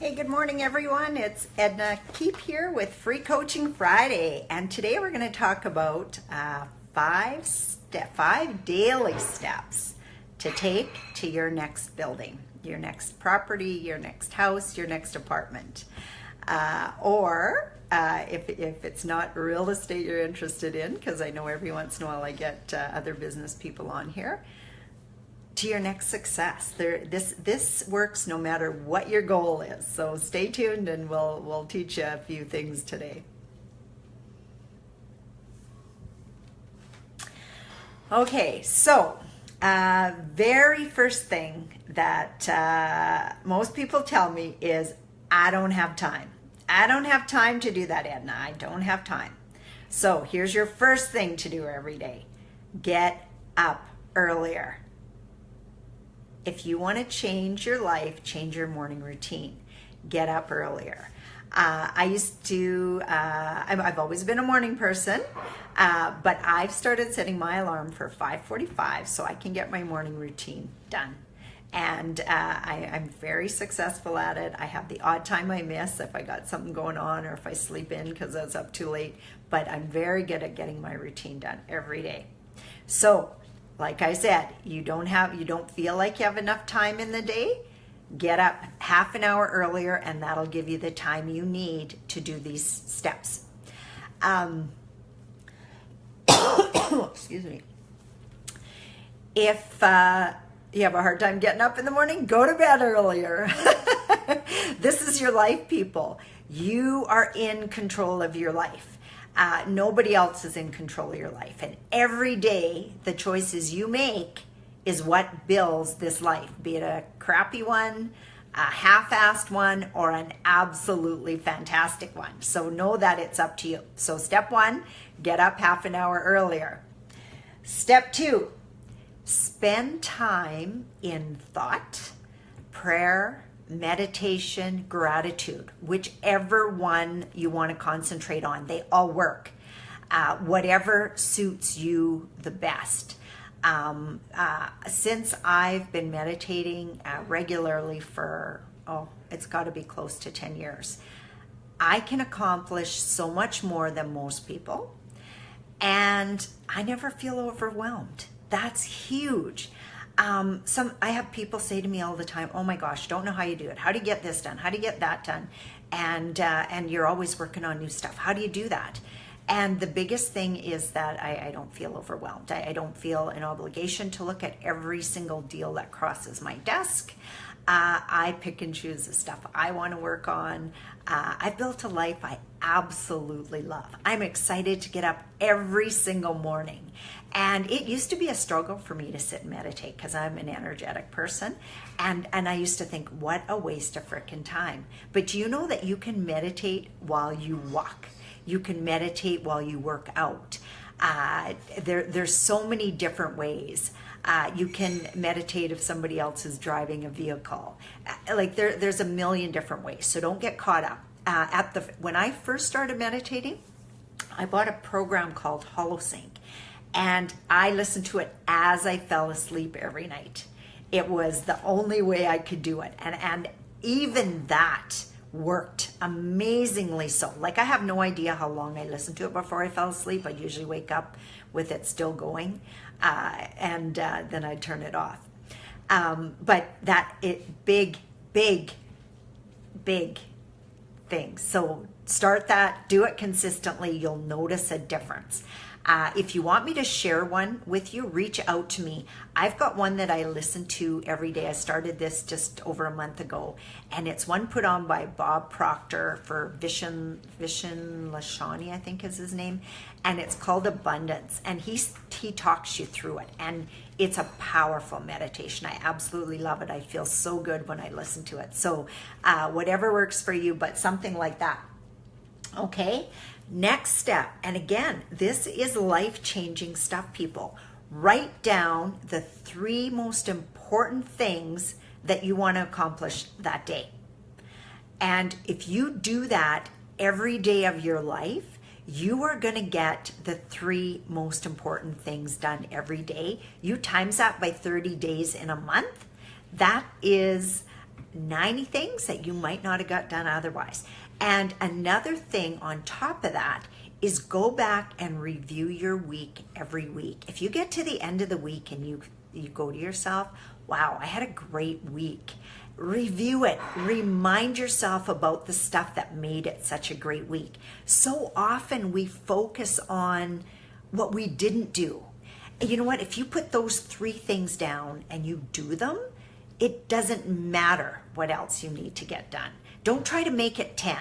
Hey, good morning, everyone. It's Edna Keep here with Free Coaching Friday, and today we're going to talk about five daily steps to take to your next building, your next property, your next house, your next apartment, if it's not real estate you're interested in, because I know every once in a while I get other business people on here, to your next success. This works no matter what your goal is. So stay tuned and we'll teach you a few things today. Okay, so very first thing that most people tell me is, I don't have time. I don't have time to do that, Edna. I don't have time. So here's your first thing to do every day. Get up earlier. If you want to change your life, change your morning routine. Get up earlier. I've always been a morning person, but I've started setting my alarm for 5:45 so I can get my morning routine done. And I'm very successful at it. I have the odd time I miss if I got something going on or if I sleep in because I was up too late, but I'm very good at getting my routine done every day. So, like I said, you don't feel like you have enough time in the day, get up half an hour earlier and that'll give you the time you need to do these steps. Excuse me. If you have a hard time getting up in the morning, go to bed earlier. This is your life, people. You are in control of your life. Nobody else is in control of your life. And every day, the choices you make is what builds this life, be it a crappy one, a half-assed one, or an absolutely fantastic one. So know that it's up to you. So step one, get up half an hour earlier. Step two, spend time in thought, prayer, meditation, gratitude, whichever one you want to concentrate on. They all work. Whatever suits you the best. Since I've been meditating regularly for, it's got to be close to 10 years, I can accomplish so much more than most people. And I never feel overwhelmed. That's huge. I have people say to me all the time, oh my gosh, don't know how you do it. How do you get this done? How do you get that done? And you're always working on new stuff. How do you do that? And the biggest thing is that I don't feel overwhelmed. I don't feel an obligation to look at every single deal that crosses my desk. I pick and choose the stuff I want to work on. I've built a life I absolutely love. I'm excited to get up every single morning. And it used to be a struggle for me to sit and meditate because I'm an energetic person. And I used to think, what a waste of frickin' time. But do you know that you can meditate while you walk? You can meditate while you work out. There's so many different ways. You can meditate if somebody else is driving a vehicle. There's a million different ways. So don't get caught up. When I first started meditating, I bought a program called HoloSync, and I listened to it as I fell asleep every night. It was the only way I could do it, and even that worked amazingly so. Like, I have no idea how long I listened to it before I fell asleep. I'd usually wake up with it still going, and then I'd turn it off. But big things. So start that, do it consistently. You'll notice a difference. If you want me to share one with you, reach out to me. I've got one that I listen to every day. I started this just over a month ago, and it's one put on by Bob Proctor for Vishen Lakhiani, I think is his name, and it's called Abundance, and he talks you through it, and it's a powerful meditation. I absolutely love it. I feel so good when I listen to it. So whatever works for you, but something like that. Okay, next step, and again, this is life-changing stuff, people. Write down the 3 most important things that you want to accomplish that day. And if you do that every day of your life, you are going to get the 3 most important things done every day. You times that by 30 days in a month. That is 90 things that you might not have got done otherwise. And another thing on top of that is go back and review your week every week. If you get to the end of the week and you go to yourself, wow, I had a great week. Review it. Remind yourself about the stuff that made it such a great week. So often we focus on what we didn't do. You know what? If you put those 3 things down and you do them, it doesn't matter what else you need to get done. Don't try to make it 10.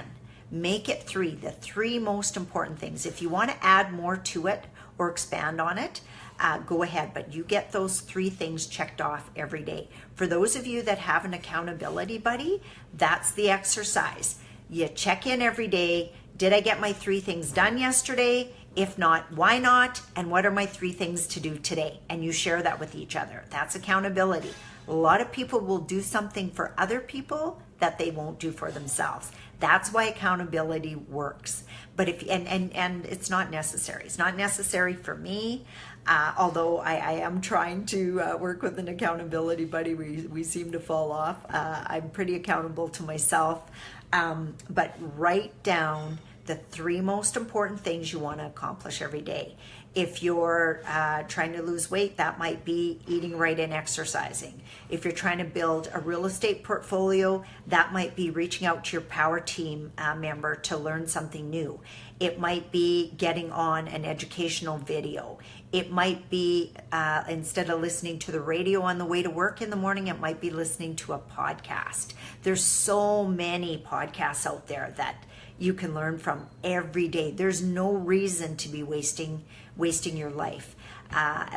Make it 3, the 3 most important things. If you want to add more to it or expand on it, go ahead, but you get those 3 things checked off every day. For those of you that have an accountability buddy, that's the exercise. You check in every day. Did I get my 3 things done yesterday? If not, why not? And what are my 3 things to do today? And you share that with each other. That's accountability. A lot of people will do something for other people that they won't do for themselves. That's why accountability works. But if and it's not necessary. It's not necessary for me. Although I am trying to work with an accountability buddy, we seem to fall off. I'm pretty accountable to myself. But write down the 3 most important things you want to accomplish every day. If you're trying to lose weight, that might be eating right and exercising. If you're trying to build a real estate portfolio, that might be reaching out to your power team member to learn something new. It might be getting on an educational video. It might be, instead of listening to the radio on the way to work in the morning, it might be listening to a podcast. There's so many podcasts out there that you can learn from every day. There's no reason to be wasting your life.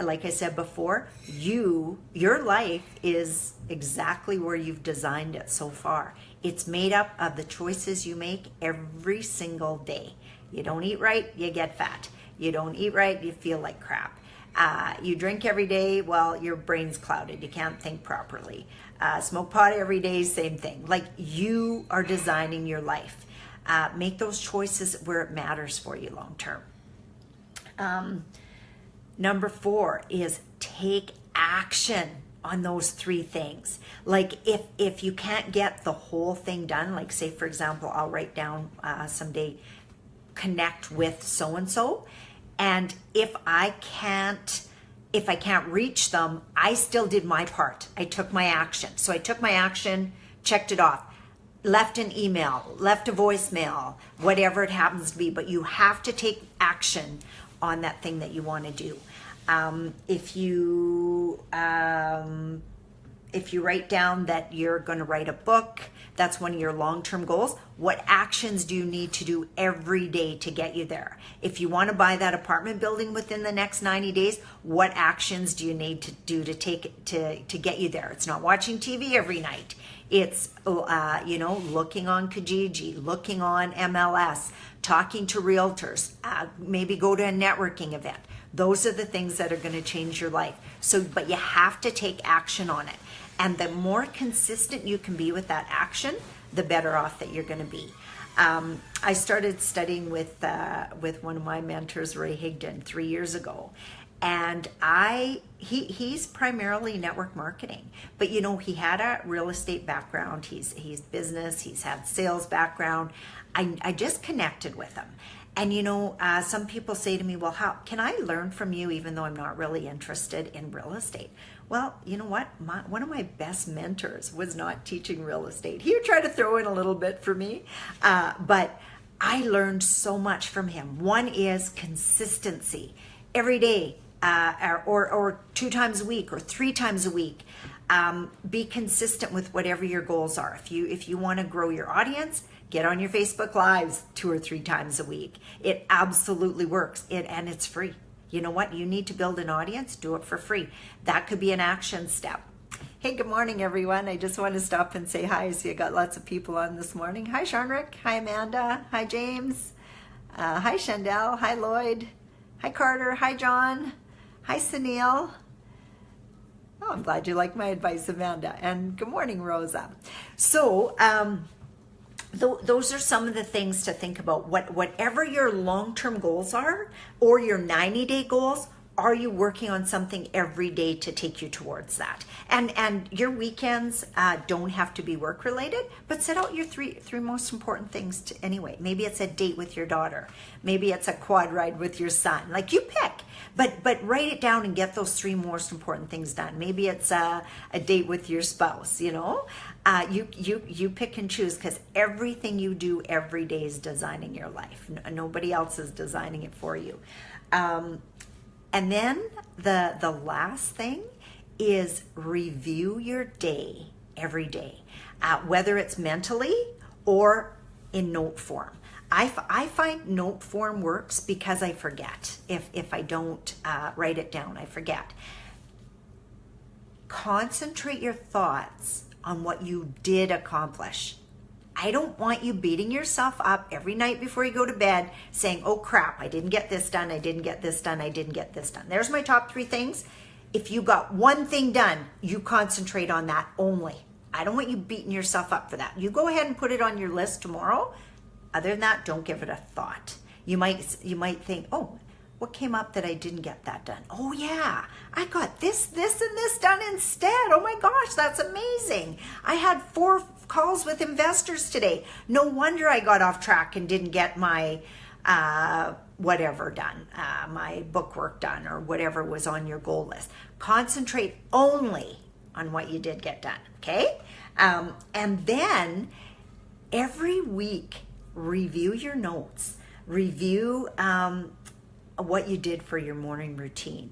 Like I said before, your life is exactly where you've designed it so far. It's made up of the choices you make every single day. You don't eat right, you get fat. You don't eat right, you feel like crap. You drink every day, well, your brain's clouded. You can't think properly. Smoke pot every day, same thing. Like, you are designing your life. Make those choices where it matters for you long term. Number 4 is take action on those 3 things. Like, if you can't get the whole thing done, like say for example, I'll write down someday, connect with so-and-so, and if I can't reach them, I still did my part. I took my action. So I took my action, checked it off, left an email, left a voicemail, whatever it happens to be, but you have to take action on that thing that you want to do. If you write down that you're going to write a book, that's one of your long-term goals. What actions do you need to do every day to get you there? If you want to buy that apartment building within the next 90 days, what actions do you need to do to get you there? It's not watching TV every night. It's looking on Kijiji, looking on MLS, talking to realtors, maybe go to a networking event. Those are the things that are going to change your life. But you have to take action on it. And the more consistent you can be with that action, the better off that you're going to be. I started studying with one of my mentors, Ray Higdon, 3 years ago. And he's primarily network marketing, but he had a real estate background. He's business. He's had sales background. I just connected with him. And some people say to me, well, how can I learn from you even though I'm not really interested in real estate? Well, you know what? One of my best mentors was not teaching real estate. He would try to throw in a little bit for me, but I learned so much from him. One is consistency. Every day, or 2 times a week or 3 times a week. Be consistent with whatever your goals are. If you want to grow your audience, get on your Facebook Lives 2 or 3 times a week. It absolutely works. And it's free. You know what? You need to build an audience, do it for free. That could be an action step. Hey, good morning, everyone. I just want to stop and say hi. I see I got lots of people on this morning. Hi, Sharnrick. Hi, Amanda. Hi, James. Hi, Shandell. Hi, Lloyd. Hi, Carter. Hi, John. Hi, Sunil. Oh, I'm glad you like my advice, Amanda. And good morning, Rosa. So, those are some of the things to think about. Whatever your long-term goals are or your 90-day goals, are you working on something every day to take you towards that? And your weekends don't have to be work related, but set out your three most important things anyway. Maybe it's a date with your daughter. Maybe it's a quad ride with your son. Like, you pick, but write it down and get those three most important things done. Maybe it's a date with your spouse. You pick and choose, because everything you do every day is designing your life. Nobody else is designing it for you. And then the last thing is review your day every day, whether it's mentally or in note form. I find note form works because I forget. If I don't write it down, I forget. Concentrate your thoughts on what you did accomplish. I don't want you beating yourself up every night before you go to bed saying, oh crap, I didn't get this done, I didn't get this done, I didn't get this done. There's my top 3 things. If you got one thing done, you concentrate on that only. I don't want you beating yourself up for that. You go ahead and put it on your list tomorrow. Other than that, don't give it a thought. You might think, oh, what came up that I didn't get that done? Oh yeah, I got this, and this done instead. Oh my gosh, that's amazing. I had 4 calls with investors today. No wonder I got off track and didn't get my whatever done, my book work done, or whatever was on your goal list. Concentrate only on what you did get done, okay? And then every week, review your notes. Review what you did for your morning routine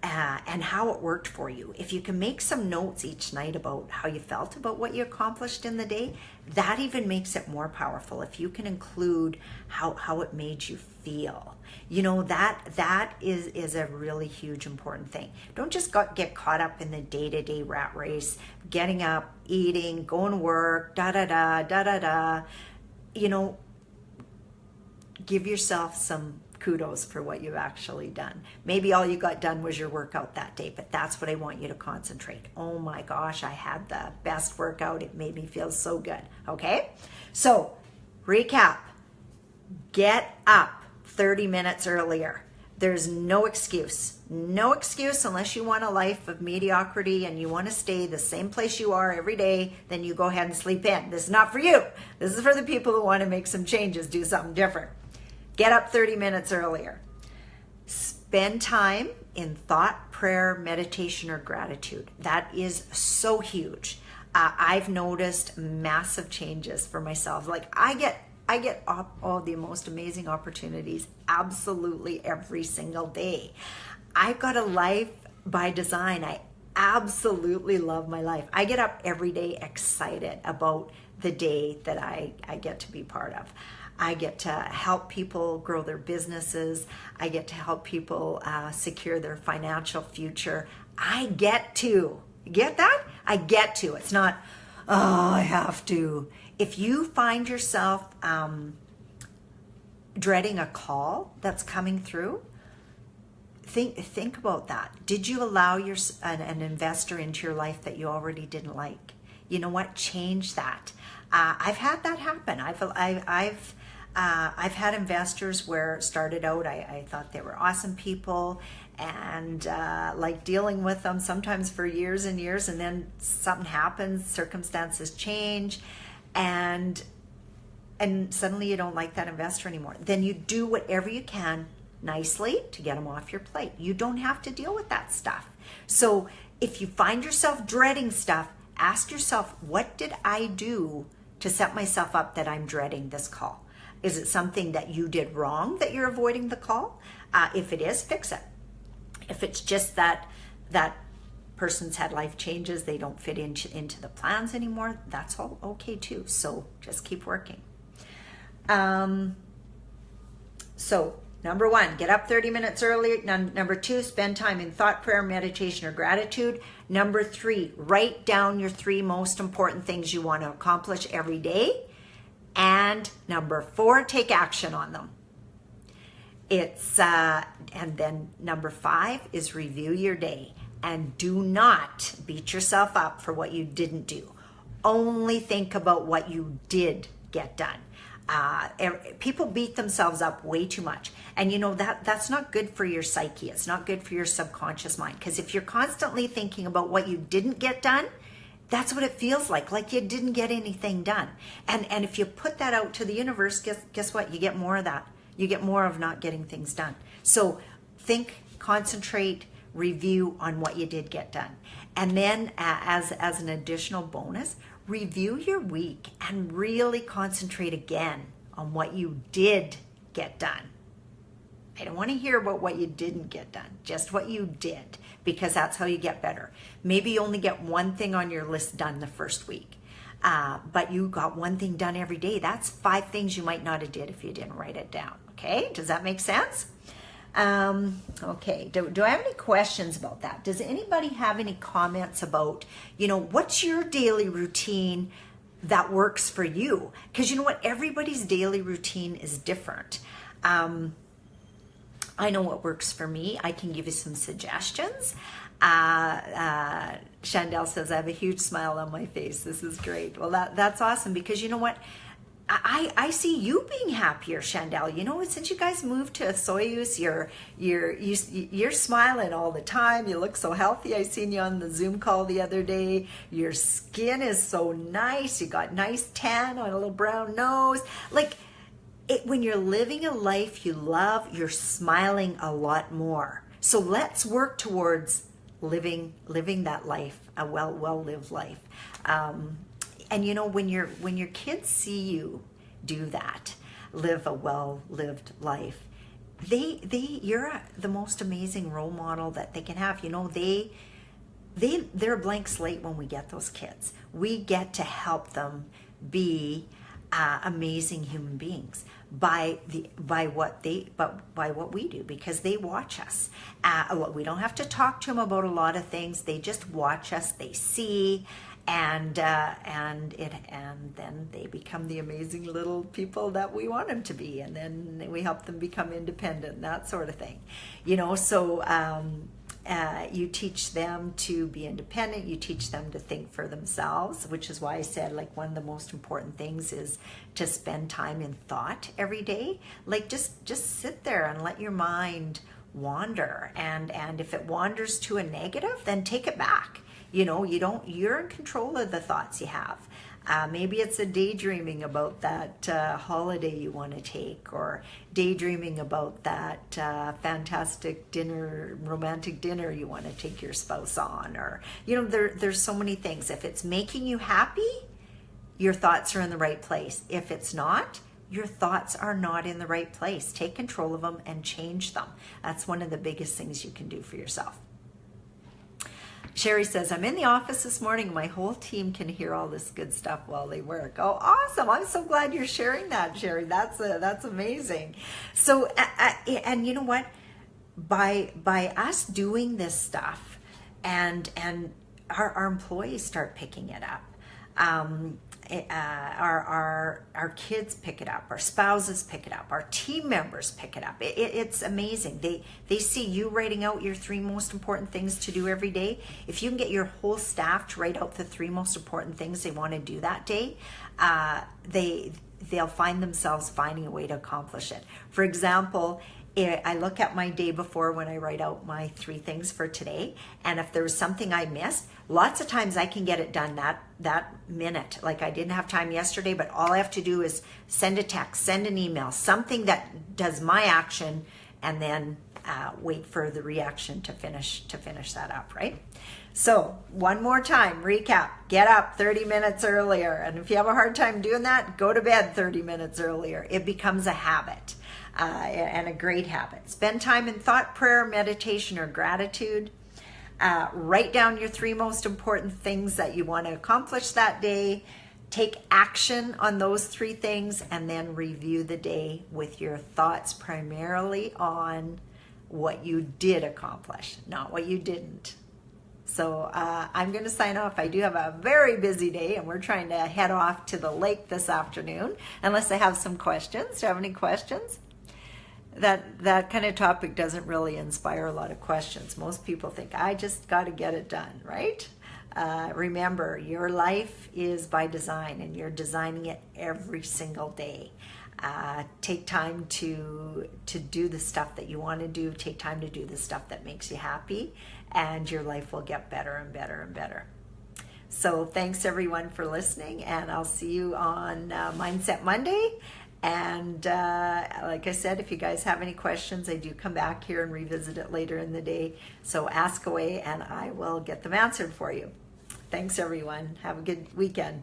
and how it worked for you. If you can make some notes each night about how you felt about what you accomplished in the day, that even makes it more powerful. If you can include how it made you feel, that is a really huge important thing. Don't just get caught up in the day-to-day rat race, getting up, eating, going to work, da-da-da. Give yourself some kudos for what you've actually done. Maybe all you got done was your workout that day, but that's what I want you to concentrate. Oh my gosh, I had the best workout. It made me feel so good. Okay? So, recap. Get up 30 minutes earlier. There's no excuse. No excuse unless you want a life of mediocrity and you want to stay the same place you are every day, then you go ahead and sleep in. This is not for you. This is for the people who want to make some changes, do something different. Get up 30 minutes earlier. Spend time in thought, prayer, meditation, or gratitude. That is so huge. I've noticed massive changes for myself. Like, I get all the most amazing opportunities absolutely every single day. I've got a life by design. I absolutely love my life. I get up every day excited about the day that I get to be part of. I get to help people grow their businesses. I get to help people secure their financial future. I get to. Get that? I get to. It's not, oh, I have to. If you find yourself dreading a call that's coming through, think about that. Did you allow an investor into your life that you already didn't like? You know what? Change that. I've had that happen. I've had investors where it started out, I thought they were awesome people and like dealing with them sometimes for years and years, and then something happens, circumstances change, and suddenly you don't like that investor anymore. Then you do whatever you can nicely to get them off your plate. You don't have to deal with that stuff. So if you find yourself dreading stuff, ask yourself, what did I do to set myself up that I'm dreading this call? Is it something that you did wrong that you're avoiding the call? If it is, fix it. If it's just that person's had life changes, they don't fit into the plans anymore, that's all okay too. So just keep working. So number 1, get up 30 minutes early. Number 2, spend time in thought, prayer, meditation, or gratitude. Number 3, write down your 3 most important things you want to accomplish every day. And number 4, take action on them. And then number 5 is review your day, and do not beat yourself up for what you didn't do. Only think about what you did get done. People beat themselves up way too much. And you know, that's not good for your psyche. It's not good for your subconscious mind. Because if you're constantly thinking about what you didn't get done, that's what it feels like you didn't get anything done. And if you put that out to the universe, guess what? You get more of that. You get more of not getting things done. So think, concentrate, review on what you did get done. And then as an additional bonus, review your week and really concentrate again on what you did get done. I don't want to hear about what you didn't get done, just what you did, because that's how you get better. Maybe you only get one thing on your list done the first week, but you got one thing done every day. That's 5 things you might not have did if you didn't write it down. Okay, does that make sense? Okay, do I have any questions about that? Does anybody have any comments about, you know, what's your daily routine that works for you? Because you know what, everybody's daily routine is different. I know what works for me. I can give you some suggestions. Chandel says, I have a huge smile on my face. This is great. Well, that's awesome, because you know what? I see you being happier, Chandel. You know, since you guys moved to Soyuz, you're smiling all the time. You look so healthy. I seen you on the Zoom call the other day. Your skin is so nice. You got nice tan on a little brown nose. Like, when you're living a life you love, you're smiling a lot more. So let's work towards living that life, a well-lived life. And you know, when your kids see you do that, live a well-lived life, you're the most amazing role model that they can have. You know, they're a blank slate when we get those kids. We get to help them be amazing human beings by what we do, because they watch us. We don't have to talk to them about a lot of things. They just watch us. They see, and then they become the amazing little people that we want them to be, and then we help them become independent, that sort of thing. You know, so you teach them to be independent. You teach them to think for themselves, which is why I said, like, one of the most important things is to spend time in thought every day. Like, just sit there and let your mind wander. And if it wanders to a negative, then take it back. You know, you're in control of the thoughts you have. Maybe it's a daydreaming about that holiday you want to take, or daydreaming about that fantastic dinner, romantic dinner you want to take your spouse on, or, you know, there's so many things. If it's making you happy, your thoughts are in the right place. If it's not, your thoughts are not in the right place. Take control of them and change them. That's one of the biggest things you can do for yourself. Sherry says, I'm in the office this morning. My whole team can hear all this good stuff while they work. Oh, awesome. I'm so glad you're sharing that, Sherry. That's amazing. So, and you know what? By us doing this stuff, and our employees start picking it up. Our kids pick it up, our spouses pick it up, our team members pick it up. It's amazing. They see you writing out your 3 most important things to do every day. If you can get your whole staff to write out the 3 most important things they want to do that day, they'll find themselves finding a way to accomplish it. For example, I look at my day before when I write out my 3 things for today, and if there was something I missed, lots of times I can get it done that minute. Like, I didn't have time yesterday, but all I have to do is send a text, send an email, something that does my action, and then wait for the reaction to finish that up, right? So one more time, recap: get up 30 minutes earlier, and if you have a hard time doing that, go to bed 30 minutes earlier. It becomes a habit. And a great habit. Spend time in thought, prayer, meditation, or gratitude. Write down your 3 most important things that you want to accomplish that day. Take action on those 3 things, and then review the day with your thoughts primarily on what you did accomplish, not what you didn't. So I'm going to sign off. I do have a very busy day, and we're trying to head off to the lake this afternoon, unless I have some questions. Do you have any questions? That kind of topic doesn't really inspire a lot of questions. Most people think, I just got to get it done, right? Remember, your life is by design, and you're designing it every single day. Take time to do the stuff that you want to do. Take time to do the stuff that makes you happy, and your life will get better and better and better. So thanks everyone for listening, and I'll see you on Mindset Monday. And like I said, if you guys have any questions, I do come back here and revisit it later in the day. So ask away and I will get them answered for you. Thanks everyone. Have a good weekend.